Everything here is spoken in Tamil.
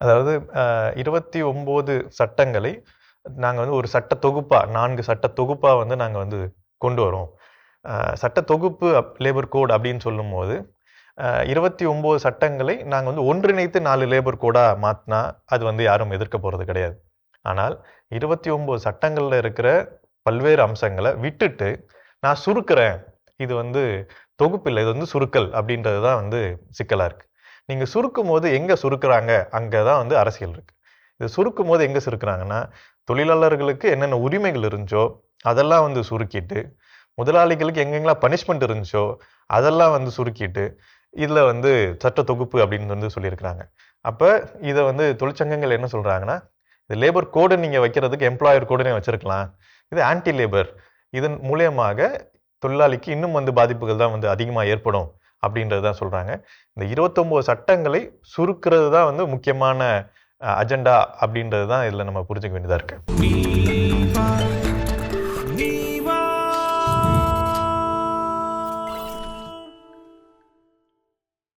அதாவது 29 சட்டங்களை நாங்க வந்து ஒரு சட்ட தொகுப்பா 4 சட்ட தொகுப்பா வந்து நாங்க வந்து கொண்டு வரோம். சட்ட தொகுப்பு லேபர் கோட் அப்படின்னு சொல்லும்போது 29 சட்டங்களை நாங்க வந்து ஒன்றிணைத்து 4 லேபர் கோடா மாத்துனா அது வந்து யாரும் எதிர்க்க போறது கிடையாது. ஆனால் 29 சட்டங்கள்ல இருக்கிற பல்வேறு அம்சங்களை விட்டுட்டு நான் சுருக்குறேன். இது வந்து தொகுப்பு இல்ல. இது வந்து சுருக்கல் அப்படின்றது தான் வந்து சிக்கலா இருக்கு. நீங்க சுருக்கும்போது எங்க சுருக்குறாங்க? அங்க தான் வந்து அரசியல் இருக்கு. இது சுருக்கும்போது எங்க சுருக்குறாங்கன்னா, தொழிலாளர்களுக்கு என்னென்ன உரிமைகள் இருந்துச்சோ, அதெல்லாம் வந்து சுருக்கிட்டு, முதலாளிகளுக்கு எங்கெங்கலாம் பனிஷ்மென்ட் இருந்துச்சோ, அதெல்லாம் வந்து சுருக்கிட்டு, இதுல வந்து சட்ட தொகுப்பு அப்படின்னு வந்து சொல்லியிருக்கிறாங்க. அப்ப இத வந்து தொழிற்சங்கங்கள் என்ன சொல்றாங்கன்னா, இது லேபர் கோடு நீங்க வைக்கிறதுக்கு எம்ப்ளாயர் கோடுன்னே வச்சிருக்கலாம். இது ஆன்டி லேபர். இதன் மூலியமாக தொழிலாளிக்கு இன்னும் வந்து பாதிப்புகள் தான் வந்து அதிகமா ஏற்படும் அப்படின்றது தான் சொல்றாங்க. இந்த 29 சட்டங்களை சுருக்குறது தான் வந்து முக்கியமான அஜெண்டா அப்படின்றது தான் இதுல நம்ம புரிஞ்சுக்க வேண்டியதா இருக்கு.